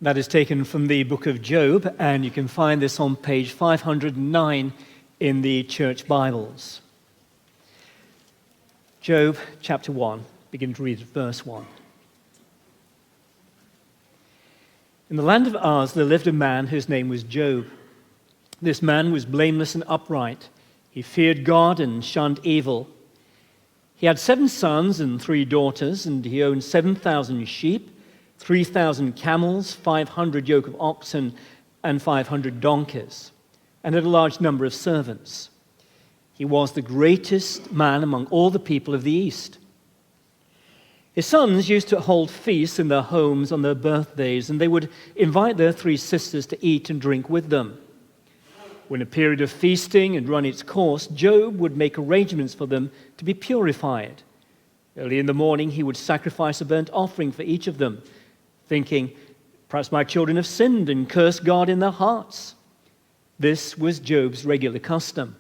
That is taken from the book of Job, and you can find this on page 509 in the church Bibles. Job chapter 1, begin to read verse 1. In the land of Uz there lived a man whose name was Job. This man was blameless and upright. He feared God and shunned evil. He had 7 sons and 3 daughters, and he owned 7,000 sheep, 3,000 camels, 500 yoke of oxen, and 500 donkeys, and had a large number of servants. He was the greatest man among all the people of the East. His sons used to hold feasts in their homes on their birthdays, and they would invite their 3 sisters to eat and drink with them. When a period of feasting had run its course, Job would make arrangements for them to be purified. Early in the morning, he would sacrifice a burnt offering for each of them, thinking, perhaps my children have sinned and cursed God in their hearts. This was Job's regular custom.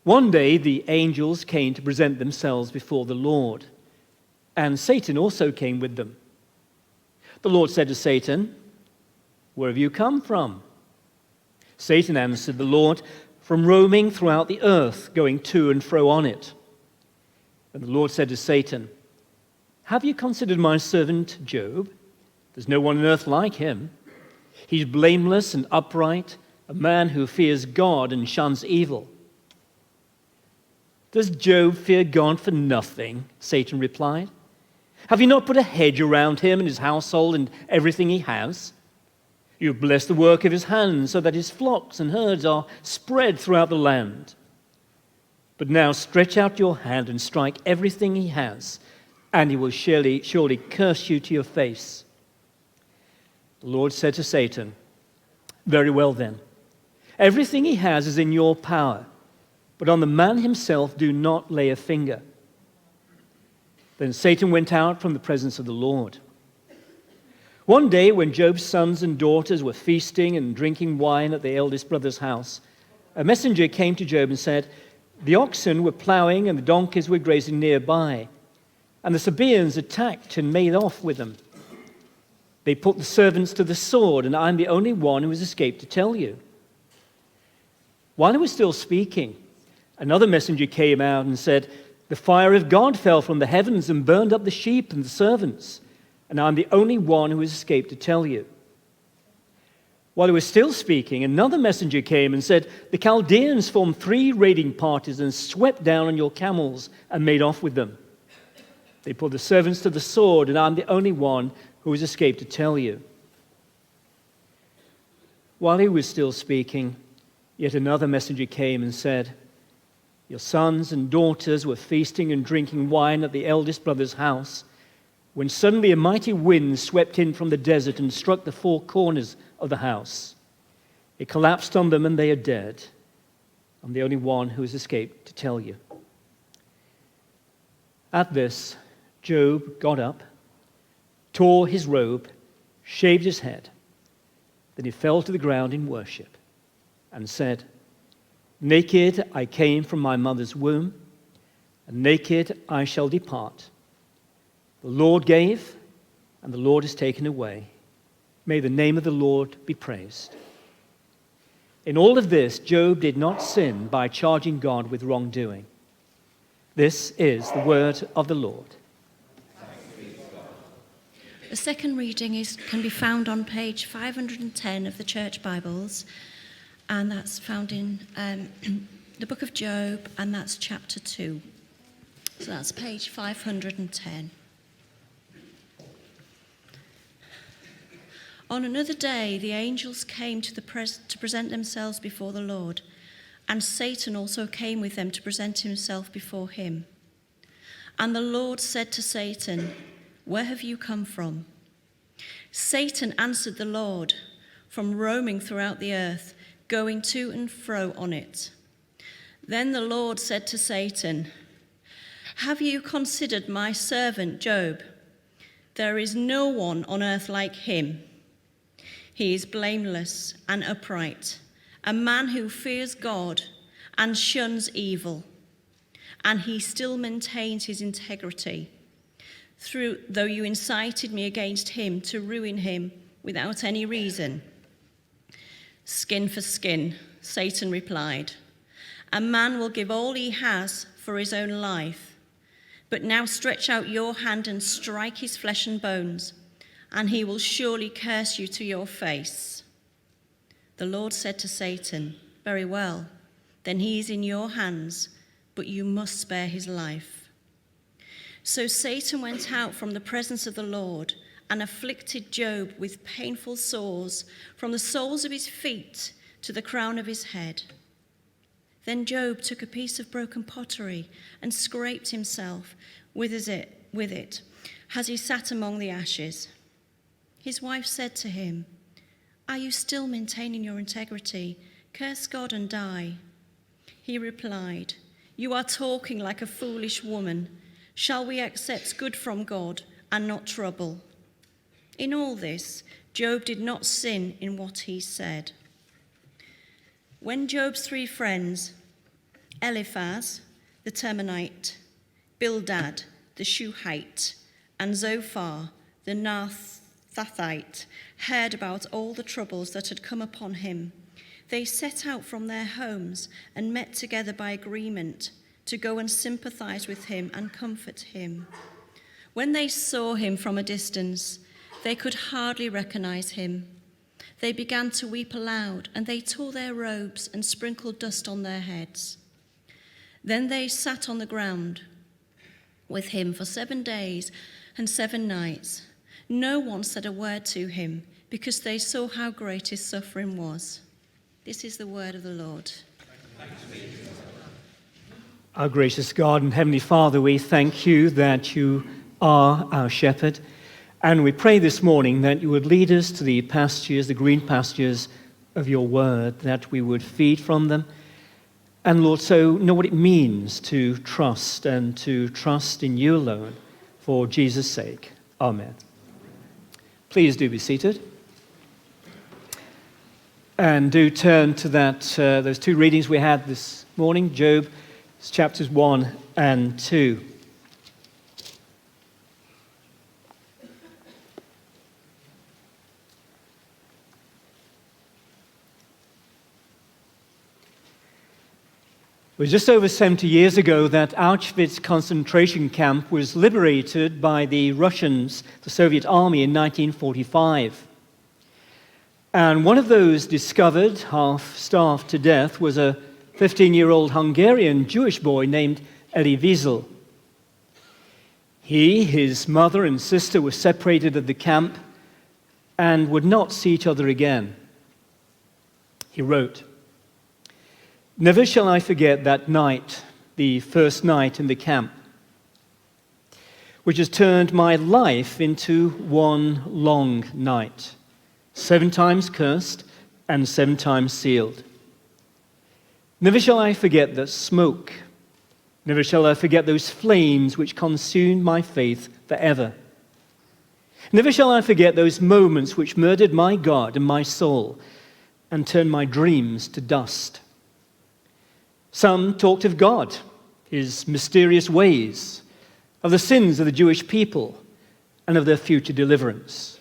One day, the angels came to present themselves before the Lord, and Satan also came with them. The Lord said to Satan, "Where have you come from?" Satan answered the Lord, "From roaming throughout the earth, going to and fro on it." And the Lord said to Satan, "Have you considered my servant Job? There's no one on earth like him. He's blameless and upright, a man who fears God and shuns evil." "Does Job fear God for nothing?" Satan replied. "Have you not put a hedge around him and his household and everything he has? You have blessed the work of his hands so that his flocks and herds are spread throughout the land. But now stretch out your hand and strike everything he has, and he will surely curse you to your face." The Lord said to Satan, "Very well then. Everything he has is in your power, but on the man himself do not lay a finger." Then Satan went out from the presence of the Lord. One day when Job's sons and daughters were feasting and drinking wine at the eldest brother's house, a messenger came to Job and said, "The oxen were plowing and the donkeys were grazing nearby, and the Sabaeans attacked and made off with them. They put the servants to the sword, and I'm the only one who has escaped to tell you." While he was still speaking, another messenger came out and said, "The fire of God fell from the heavens and burned up the sheep and the servants, and I'm the only one who has escaped to tell you." While he was still speaking, another messenger came and said, "The Chaldeans formed 3 raiding parties and swept down on your camels and made off with them. They put the servants to the sword, and I'm the only one who has escaped to tell you." While he was still speaking, yet another messenger came and said, "Your sons and daughters were feasting and drinking wine at the eldest brother's house, when suddenly a mighty wind swept in from the desert and struck the 4 corners of the house. It collapsed on them and they are dead. I'm the only one who has escaped to tell you." At this, Job got up, tore his robe, shaved his head. Then he fell to the ground in worship and said, "Naked I came from my mother's womb, and naked I shall depart. The Lord gave, and the Lord has taken away. May the name of the Lord be praised." In all of this, Job did not sin by charging God with wrongdoing. This is the word of the Lord. The second reading can be found on page 510 of the church Bibles, and that's found in the book of Job, and that's chapter 2. So that's page 510. On another day, the angels came to present themselves before the Lord, and Satan also came with them to present himself before him. And the Lord said to Satan, "Where have you come from?" Satan answered the Lord, "From roaming throughout the earth, going to and fro on it." Then the Lord said to Satan, "Have you considered my servant Job? There is no one on earth like him. He is blameless and upright, a man who fears God and shuns evil, and he still maintains his integrity. though you incited me against him to ruin him without any reason. Skin for skin, Satan replied. A man will give all he has for his own life. But now stretch out your hand and strike his flesh and bones, and he will surely curse you to your face. The Lord said to Satan, very well, then he is in your hands, but you must spare his life. So Satan went out from the presence of the Lord and afflicted Job with painful sores from the soles of his feet to the crown of his head. Then Job took a piece of broken pottery and scraped himself with it as he sat among the ashes. His wife said to him, "Are you still maintaining your integrity? Curse God and die." He replied, "You are talking like a foolish woman. Shall we accept good from God and not trouble?" In all this, Job did not sin in what he said. When Job's three friends, Eliphaz, the Temanite, Bildad, the Shuhite, and Zophar, the Naamathite, heard about all the troubles that had come upon him, they set out from their homes and met together by agreement to go and sympathize with him and comfort him. When they saw him from a distance, they could hardly recognize him. They began to weep aloud, and they tore their robes and sprinkled dust on their heads. Then they sat on the ground with him for 7 days and 7 nights. No one said a word to him, because they saw how great his suffering was. This is the word of the Lord. Our gracious God and Heavenly Father, we thank you that you are our shepherd. And we pray this morning that you would lead us to the pastures, the green pastures of your word, that we would feed from them. And Lord, so know what it means to trust and to trust in you alone for Jesus' sake. Amen. Please do be seated. And do turn to those two readings we had this morning, Job chapters 1 and 2. It was just over 70 years ago that Auschwitz concentration camp was liberated by the Russians, the Soviet army, in 1945. And one of those discovered, half starved to death, was a 15-year-old Hungarian Jewish boy named Elie Wiesel. He, his mother and sister were separated at the camp and would not see each other again. He wrote, "Never shall I forget that night, the first night in the camp, which has turned my life into one long night, 7 times cursed and 7 times sealed. Never shall I forget the smoke. Never shall I forget those flames which consumed my faith forever. Never shall I forget those moments which murdered my God and my soul and turned my dreams to dust. Some talked of God, his mysterious ways, of the sins of the Jewish people, and of their future deliverance.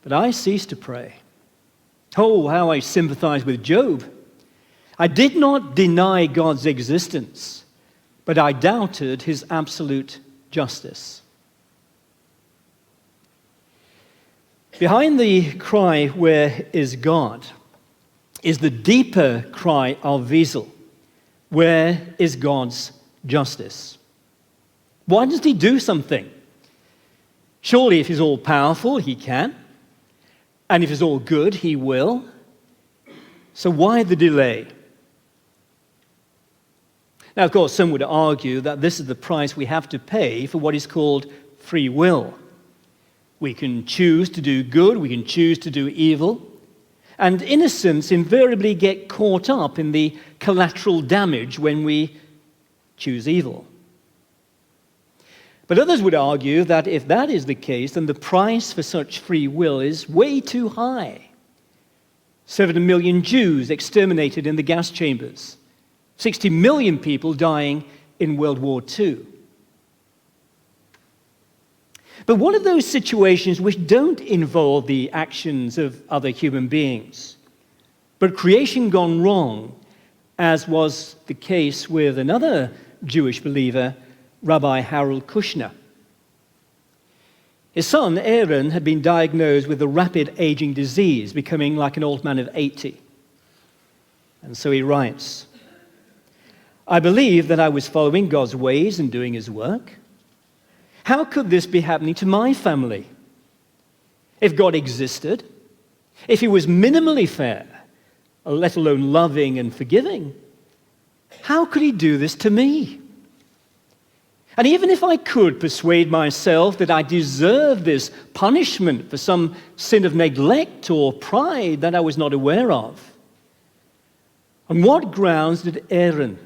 But I ceased to pray. Oh, how I sympathize with Job. I did not deny God's existence, but I doubted his absolute justice." Behind the cry, "Where is God?" is the deeper cry of Wiesel, "Where is God's justice?" Why doesn't he do something? Surely if he's all-powerful, he can. And if he's all good, he will. So why the delay? Now, of course, some would argue that this is the price we have to pay for what is called free will. We can choose to do good, we can choose to do evil. And innocents invariably get caught up in the collateral damage when we choose evil. But others would argue that if that is the case, then the price for such free will is way too high. 7 million Jews exterminated in the gas chambers, 60 million people dying in World War II. But what are those situations which don't involve the actions of other human beings, but creation gone wrong, as was the case with another Jewish believer, Rabbi Harold Kushner? His son, Aaron, had been diagnosed with a rapid aging disease, becoming like an old man of 80. And so he writes, "I believe that I was following God's ways and doing his work. How could this be happening to my family? If God existed, if he was minimally fair, let alone loving and forgiving, how could he do this to me? And even if I could persuade myself that I deserve this punishment for some sin of neglect or pride that I was not aware of, on what grounds did Aaron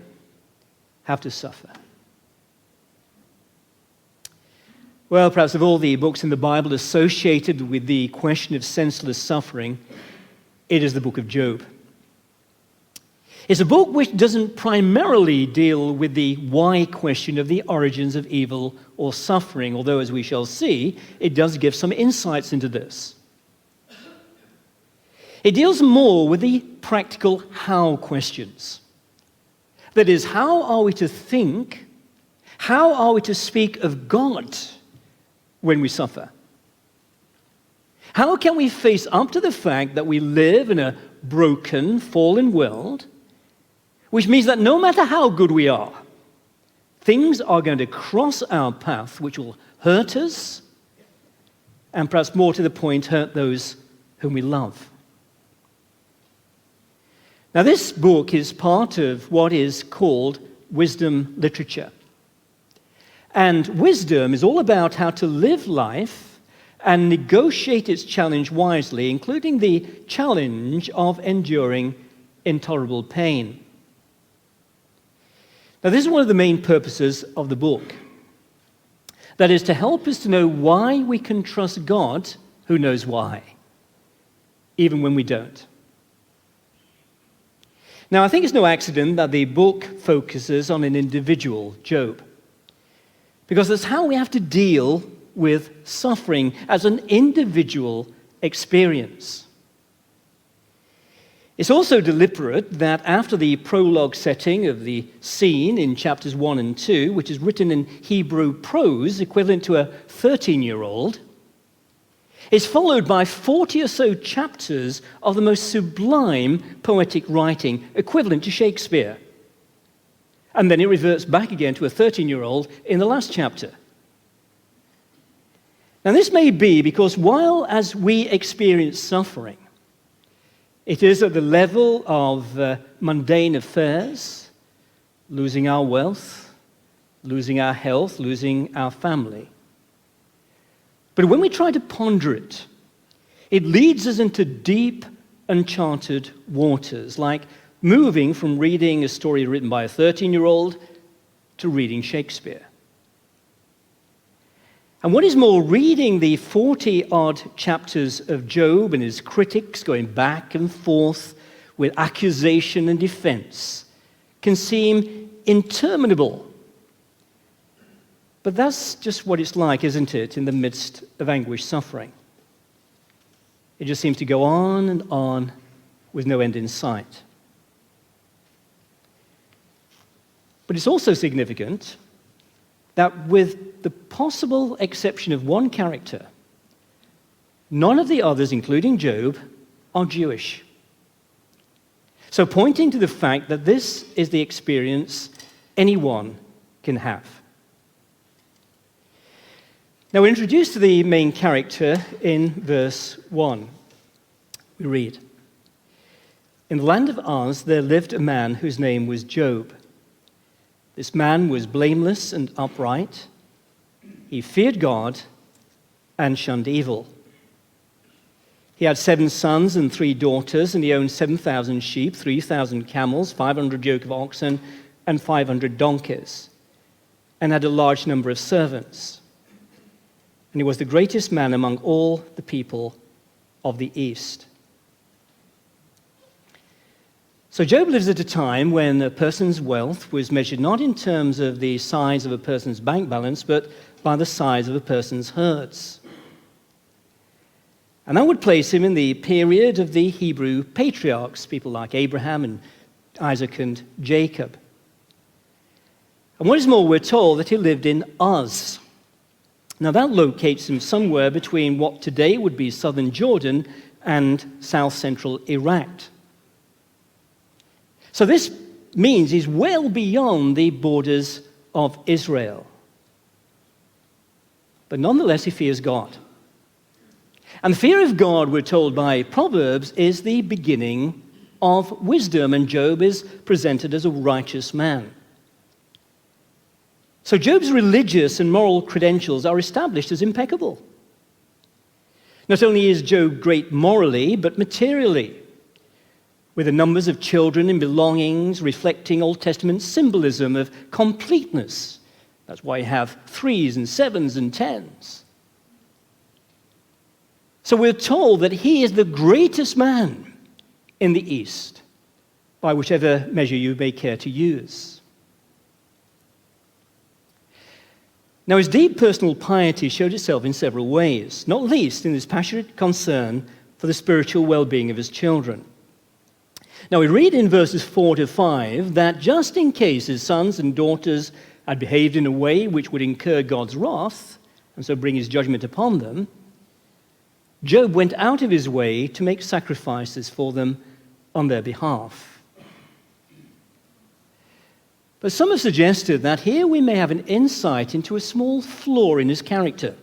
have to suffer?" Well, perhaps of all the books in the Bible associated with the question of senseless suffering, it is the book of Job. It's a book which doesn't primarily deal with the why question of the origins of evil or suffering, although, as we shall see, it does give some insights into this. It deals more with the practical how questions. That is, how are we to think, how are we to speak of God when we suffer? How can we face up to the fact that we live in a broken, fallen world, which means that no matter how good we are, things are going to cross our path which will hurt us, and perhaps more to the point, hurt those whom we love. Now, this book is part of what is called wisdom literature. And wisdom is all about how to live life and negotiate its challenge wisely, including the challenge of enduring intolerable pain. Now, this is one of the main purposes of the book. That is, to help us to know why we can trust God, who knows why, even when we don't. Now, I think it's no accident that the book focuses on an individual, Job, because that's how we have to deal with suffering as an individual experience. It's also deliberate that after the prologue setting of the scene in chapters 1 and 2, which is written in Hebrew prose equivalent to a 13-year-old, is followed by 40 or so chapters of the most sublime poetic writing equivalent to Shakespeare. And then it reverts back again to a 13-year-old in the last chapter. Now, this may be because while as we experience suffering, it is at the level of mundane affairs, losing our wealth, losing our health, losing our family. But when we try to ponder it, it leads us into deep, uncharted waters, like moving from reading a story written by a 13-year-old to reading Shakespeare. And what is more, reading the 40-odd chapters of Job and his critics going back and forth with accusation and defense can seem interminable. But that's just what it's like, isn't it, in the midst of anguish suffering? It just seems to go on and on with no end in sight. But it's also significant that with the possible exception of one character, none of the others, including Job, are Jewish. So pointing to the fact that this is the experience anyone can have. Now, we're introduced to the main character in verse 1. We read, "In the land of Uz there lived a man whose name was Job. This man was blameless and upright. He feared God and shunned evil. He had 7 sons and 3 daughters, and he owned 7,000 sheep, 3,000 camels, 500 yoke of oxen, and 500 donkeys, and had a large number of servants. And he was the greatest man among all the people of the East." So Job lives at a time when a person's wealth was measured not in terms of the size of a person's bank balance, but by the size of a person's herds. And that would place him in the period of the Hebrew patriarchs, people like Abraham and Isaac and Jacob. And what is more, we're told that he lived in Uz. Now that locates him somewhere between what today would be southern Jordan and south-central Iraq. So this means he's well beyond the borders of Israel. But nonetheless, he fears God. And the fear of God, we're told by Proverbs, is the beginning of wisdom, and Job is presented as a righteous man. So Job's religious and moral credentials are established as impeccable. Not only is Job great morally, but materially, with the numbers of children and belongings reflecting Old Testament symbolism of completeness. That's why you have 3s and 7s and 10s. So we're told that he is the greatest man in the East, by whichever measure you may care to use. Now, his deep personal piety showed itself in several ways, not least in his passionate concern for the spiritual well-being of his children. Now, we read in verses 4 to 5 that just in case his sons and daughters had behaved in a way which would incur God's wrath, and so bring his judgment upon them, Job went out of his way to make sacrifices for them on their behalf. But some have suggested that here we may have an insight into a small flaw in his character.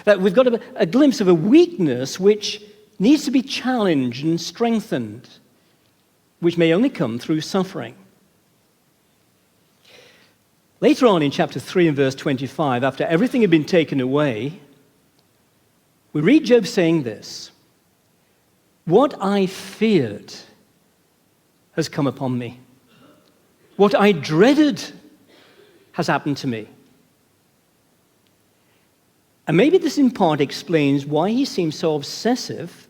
That we've got a glimpse of a weakness which needs to be challenged and strengthened, which may only come through suffering. Later on in chapter 3 and verse 25, after everything had been taken away, we read Job saying this: "What I feared has come upon me. What I dreaded has happened to me." And maybe this in part explains why he seems so obsessive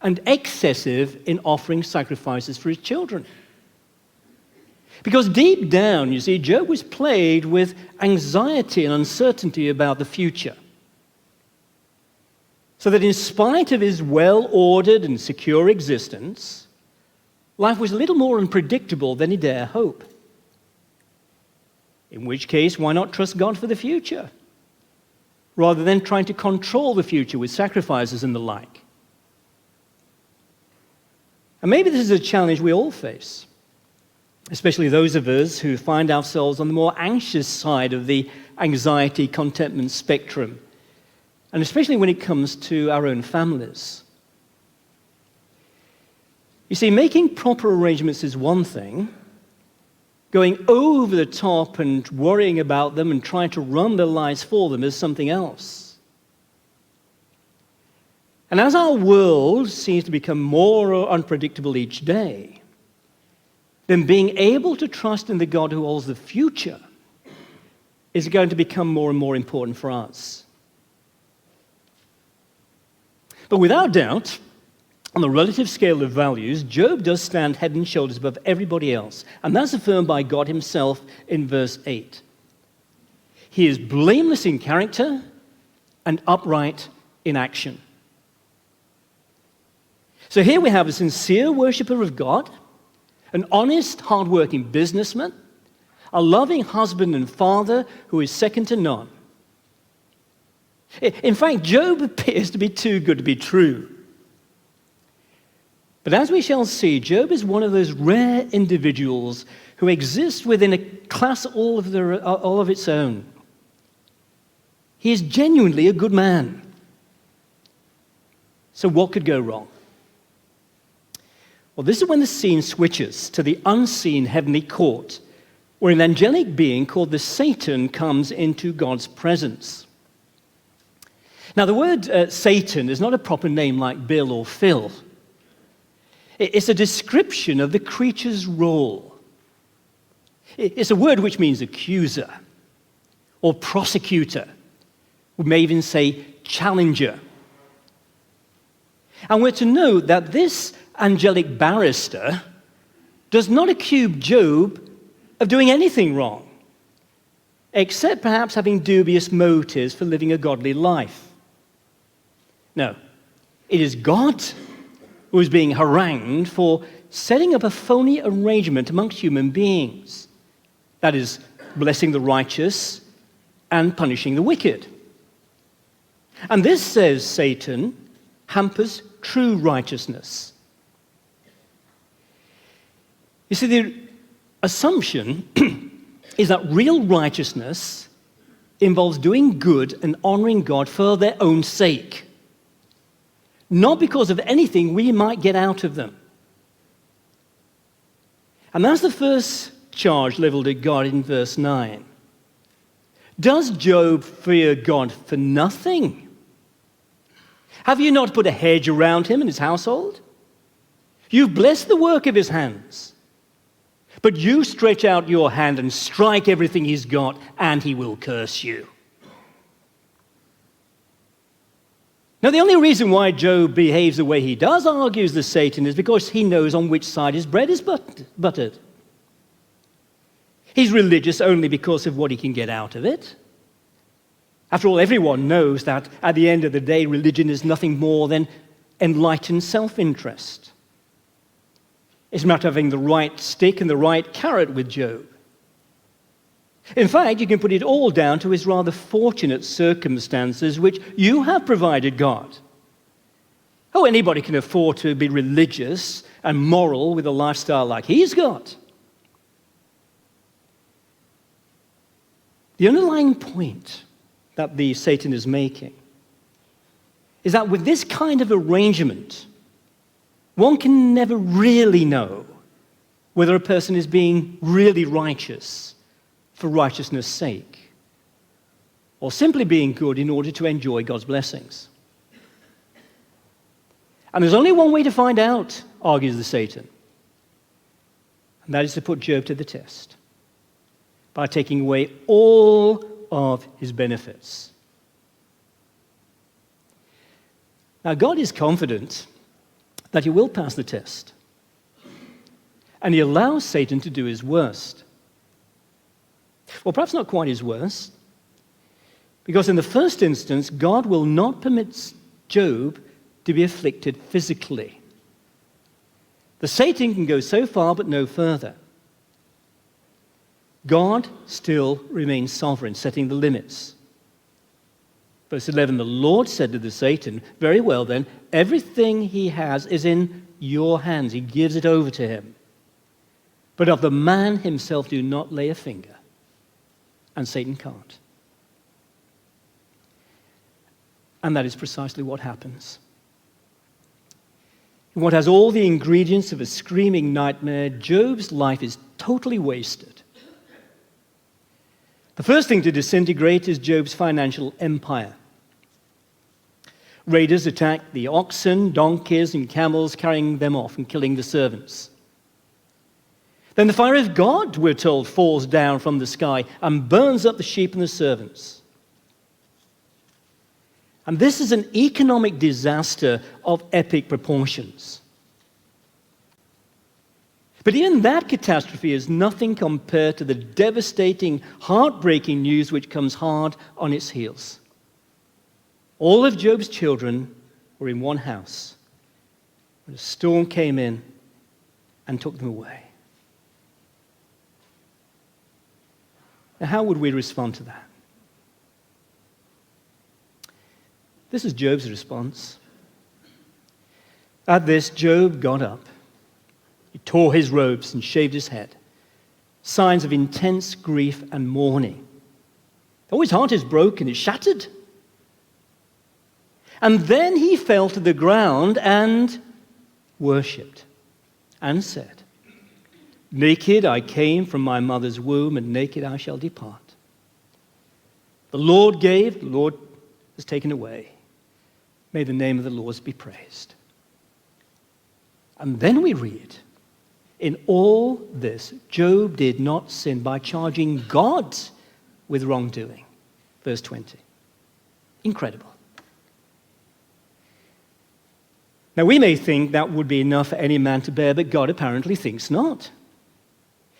and excessive in offering sacrifices for his children. Because deep down, you see, Job was plagued with anxiety and uncertainty about the future. So that in spite of his well-ordered and secure existence, life was a little more unpredictable than he dare hope. In which case, why not trust God for the future, rather than trying to control the future with sacrifices and the like? And maybe this is a challenge we all face, especially those of us who find ourselves on the more anxious side of the anxiety contentment spectrum, and especially when it comes to our own families. You see, making proper arrangements is one thing. Going over the top and worrying about them and trying to run their lives for them is something else. And as our world seems to become more unpredictable each day, then being able to trust in the God who holds the future is going to become more and more important for us. But without doubt, on the relative scale of values, Job does stand head and shoulders above everybody else. And that's affirmed by God himself in verse 8. He is blameless in character and upright in action. So here we have a sincere worshiper of God, an honest, hard-working businessman, a loving husband and father who is second to none. In fact, Job appears to be too good to be true. But as we shall see, Job is one of those rare individuals who exists within a class all of its own. He is genuinely a good man. So what could go wrong? Well, this is when the scene switches to the unseen heavenly court, where an angelic being called the Satan comes into God's presence. Now, the word Satan is not a proper name like Bill or Phil. It's a description of the creature's role. It's a word which means accuser or prosecutor. We may even say challenger. And we're to note that this angelic barrister does not accuse Job of doing anything wrong, except perhaps having dubious motives for living a godly life. No, it is God who is being harangued for setting up a phony arrangement amongst human beings. That is, blessing the righteous and punishing the wicked. And this, says Satan, hampers true righteousness. You see, the assumption is that real righteousness involves doing good and honoring God for their own sake, not because of anything we might get out of them. And that's the first charge leveled at God in verse 9. Does Job fear God for nothing? Have you not put a hedge around him and his household? You've blessed the work of his hands. But you stretch out your hand and strike everything he's got, and he will curse you. Now, the only reason why Job behaves the way he does, argues the Satan, is because he knows on which side his bread is buttered. He's religious only because of what he can get out of it. After all, everyone knows that at the end of the day, religion is nothing more than enlightened self-interest. It's a matter of having the right stick and the right carrot with Job. In fact, you can put it all down to his rather fortunate circumstances, which you have provided, God. Oh, anybody can afford to be religious and moral with a lifestyle like he's got. The underlying point that the Satan is making is that with this kind of arrangement, one can never really know whether a person is being really righteous for righteousness' sake, or simply being good in order to enjoy God's blessings. And there's only one way to find out, argues the Satan, and that is to put Job to the test by taking away all of his benefits. Now, God is confident that he will pass the test, and he allows Satan to do his worst. Well, perhaps not quite his worst, because in the first instance, God will not permit Job to be afflicted physically. The Satan can go so far, but no further. God still remains sovereign, setting the limits. Verse 11, the Lord said to the Satan, very well then, everything he has is in your hands. He gives it over to him. But of the man himself do not lay a finger. And Satan can't. And that is precisely what happens. In what has all the ingredients of a screaming nightmare, Job's life is totally wasted. The first thing to disintegrate is Job's financial empire. Raiders attack the oxen, donkeys, and camels, carrying them off and killing the servants. Then the fire of God, we're told, falls down from the sky and burns up the sheep and the servants. And this is an economic disaster of epic proportions. But even that catastrophe is nothing compared to the devastating, heartbreaking news which comes hard on its heels. All of Job's children were in one house when a storm came in and took them away. Now, how would we respond to that? This is Job's response. At this, Job got up. He tore his robes and shaved his head. Signs of intense grief and mourning. Oh, his heart is broken, it's shattered. And then he fell to the ground and worshipped and said, naked I came from my mother's womb, and naked I shall depart. The Lord gave, the Lord has taken away. May the name of the Lord be praised. And then we read, in all this, Job did not sin by charging God with wrongdoing. Verse 20. Incredible. Now, we may think that would be enough for any man to bear, but God apparently thinks not.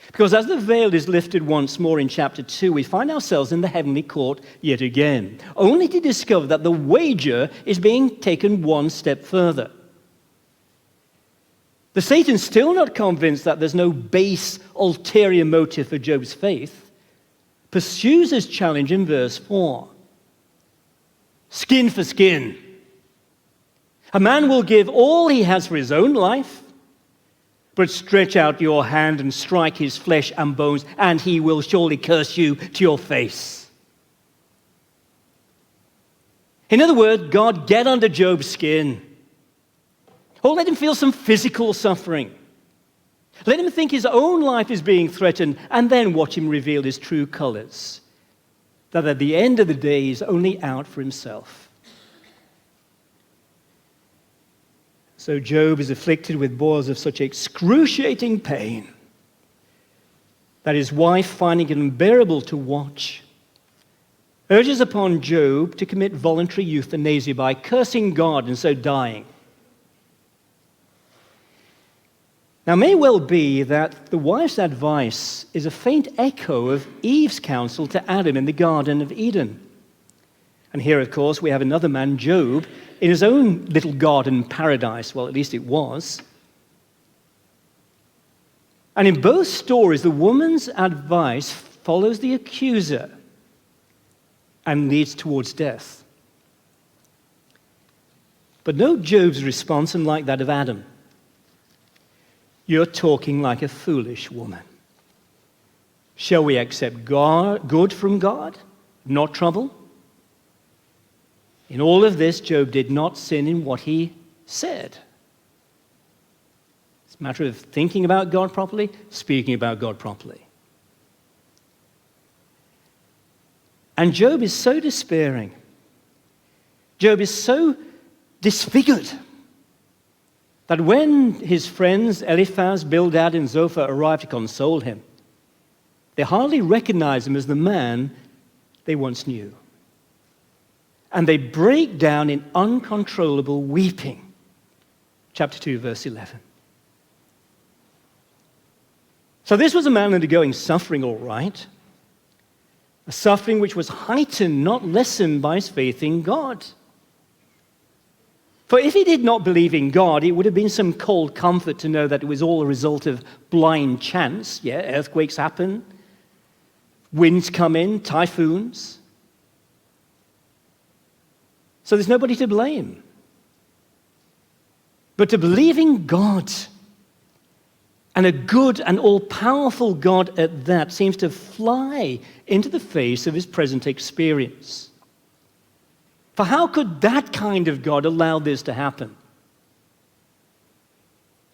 Because as the veil is lifted once more in chapter 2, we find ourselves in the heavenly court yet again, only to discover that the wager is being taken one step further. The Satan's still not convinced that there's no base, ulterior motive for Job's faith, pursues his challenge in verse 4. Skin for skin. A man will give all he has for his own life, but stretch out your hand and strike his flesh and bones, and he will surely curse you to your face. In other words, God, get under Job's skin. Or let him feel some physical suffering. Let him think his own life is being threatened, and then watch him reveal his true colors. That at the end of the day, he's only out for himself. So Job is afflicted with boils of such excruciating pain that his wife, finding it unbearable to watch, urges upon Job to commit voluntary euthanasia by cursing God and so dying. Now, it may well be that the wife's advice is a faint echo of Eve's counsel to Adam in the Garden of Eden. And here, of course, we have another man, Job, in his own little garden paradise. Well, at least it was. And in both stories, the woman's advice follows the accuser and leads towards death. But note Job's response, unlike that of Adam. You're talking like a foolish woman. Shall we accept good from God, not trouble? In all of this, Job did not sin in what he said. It's a matter of thinking about God properly, speaking about God properly. And Job is so despairing. Job is so disfigured that when his friends Eliphaz, Bildad, and Zophar arrive to console him, they hardly recognize him as the man they once knew. And they break down in uncontrollable weeping. Chapter 2, verse 11. So this was a man undergoing suffering, all right. A suffering which was heightened, not lessened, by his faith in God. For if he did not believe in God, it would have been some cold comfort to know that it was all a result of blind chance. Yeah, earthquakes happen, winds come in, typhoons. So there's nobody to blame. But to believe in God, and a good and all-powerful God at that, seems to fly into the face of his present experience. For how could that kind of God allow this to happen?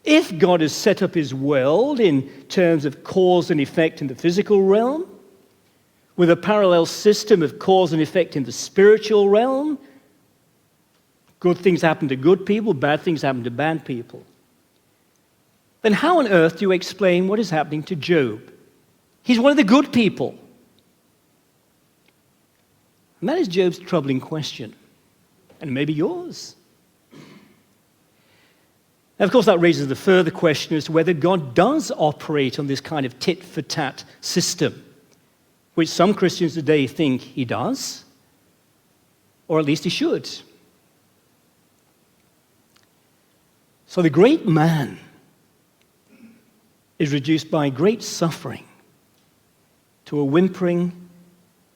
If God has set up his world in terms of cause and effect in the physical realm, with a parallel system of cause and effect in the spiritual realm, good things happen to good people, bad things happen to bad people, then how on earth do you explain what is happening to Job? He's one of the good people. And that is Job's troubling question, and maybe yours. Now, of course, that raises the further question as to whether God does operate on this kind of tit-for-tat system, which some Christians today think he does, or at least he should. So the great man is reduced by great suffering to a whimpering,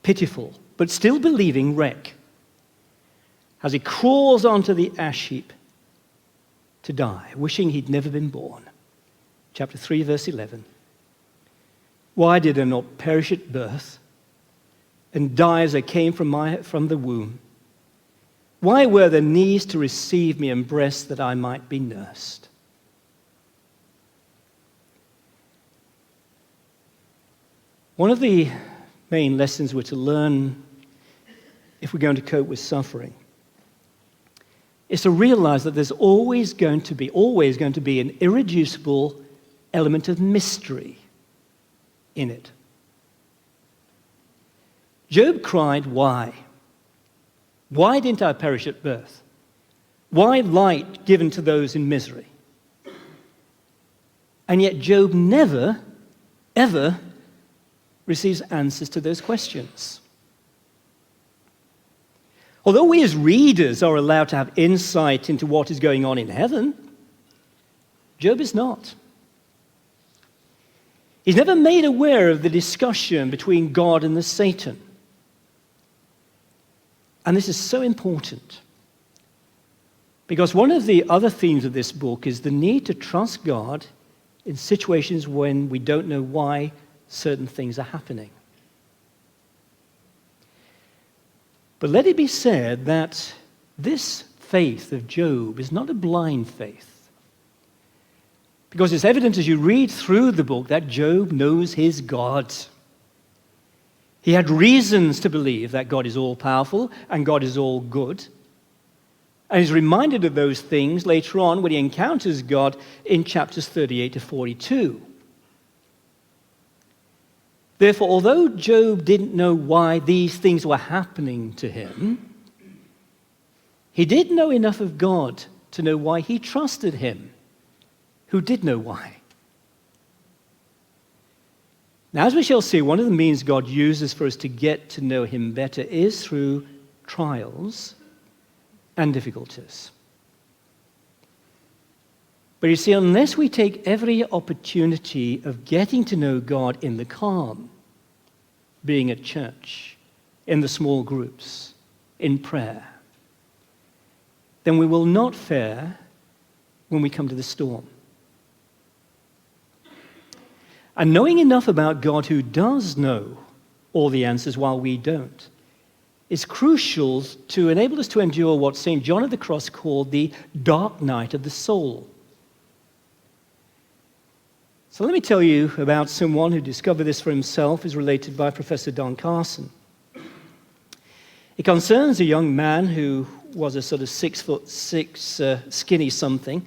pitiful, but still believing wreck as he crawls onto the ash heap to die, wishing he'd never been born. Chapter 3, verse 11. Why did I not perish at birth and die as I came from the womb? Why were there knees to receive me and breasts that I might be nursed? One of the main lessons we're to learn if we're going to cope with suffering is to realize that there's always going to be an irreducible element of mystery in it. Job cried, why? Why didn't I perish at birth? Why light given to those in misery? And yet Job never, ever receives answers to those questions. Although we as readers are allowed to have insight into what is going on in heaven, Job is not. He's never made aware of the discussion between God and the Satan. And this is so important, because one of the other themes of this book is the need to trust God in situations when we don't know why certain things are happening. But let it be said that this faith of Job is not a blind faith, because it's evident as you read through the book that Job knows his God. He had reasons to believe that God is all-powerful and God is all good. And he's reminded of those things later on when he encounters God in chapters 38 to 42. Therefore, although Job didn't know why these things were happening to him, he did know enough of God to know why he trusted him, who did know why. Now, as we shall see, one of the means God uses for us to get to know him better is through trials and difficulties. But you see, unless we take every opportunity of getting to know God in the calm, being at church, in the small groups, in prayer, then we will not fare when we come to the storm. And knowing enough about God, who does know all the answers while we don't, is crucial to enable us to endure what St. John of the Cross called the dark night of the soul. So let me tell you about someone who discovered this for himself, is related by Professor Don Carson. It concerns a young man who was a sort of 6'6", skinny something,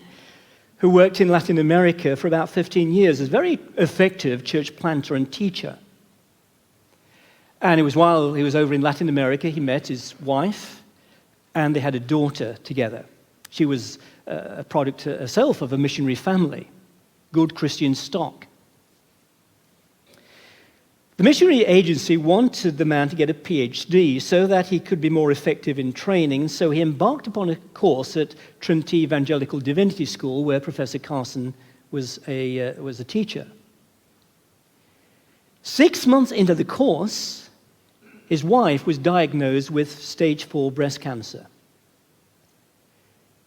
who worked in Latin America for about 15 years as a very effective church planter and teacher. And it was while he was over in Latin America he met his wife, and they had a daughter together. She was a product herself of a missionary family, good Christian stock. The missionary agency wanted the man to get a PhD so that he could be more effective in training, so he embarked upon a course at Trinity Evangelical Divinity School, where Professor Carson was a teacher. 6 months into the course, his wife was diagnosed with stage 4 breast cancer.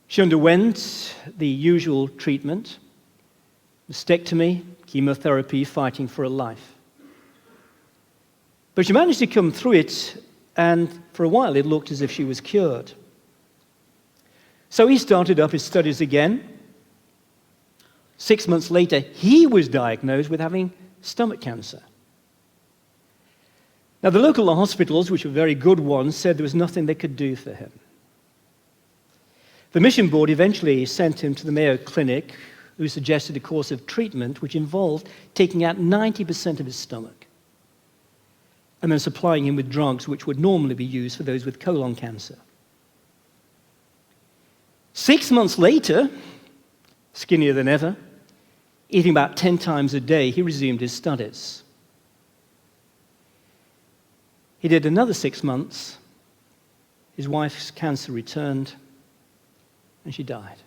She underwent the usual treatment, mastectomy, chemotherapy, fighting for her life. But she managed to come through it, and for a while it looked as if she was cured. So he started up his studies again. 6 months later, he was diagnosed with having stomach cancer. Now, the local hospitals, which were very good ones, said there was nothing they could do for him. The mission board eventually sent him to the Mayo Clinic, who suggested a course of treatment which involved taking out 90% of his stomach and then supplying him with drugs which would normally be used for those with colon cancer. 6 months later, skinnier than ever, eating about 10 times a day, he resumed his studies. He did another 6 months. His wife's cancer returned, and she died.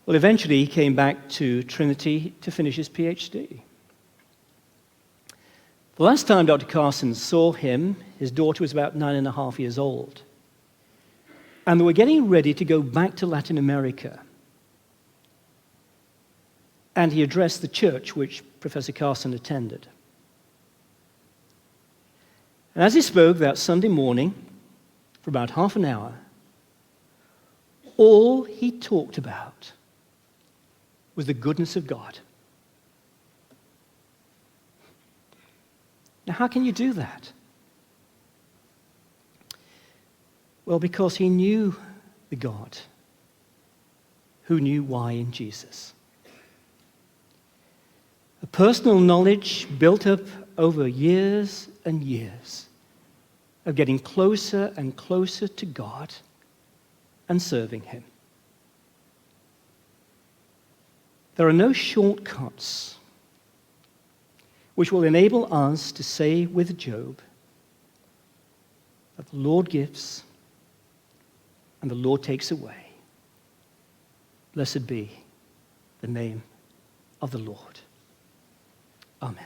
Well, eventually he came back to Trinity to finish his PhD. The last time Dr. Carson saw him, his daughter was about 9.5 years old. And they were getting ready to go back to Latin America. And he addressed the church which Professor Carson attended. And as he spoke that Sunday morning, for about half an hour, all he talked about was the goodness of God. Now, how can you do that? Well, because he knew the God who knew why in Jesus. A personal knowledge built up over years and years of getting closer and closer to God and serving him. There are no shortcuts which will enable us to say with Job that the Lord gives and the Lord takes away. Blessed be the name of the Lord. Amen.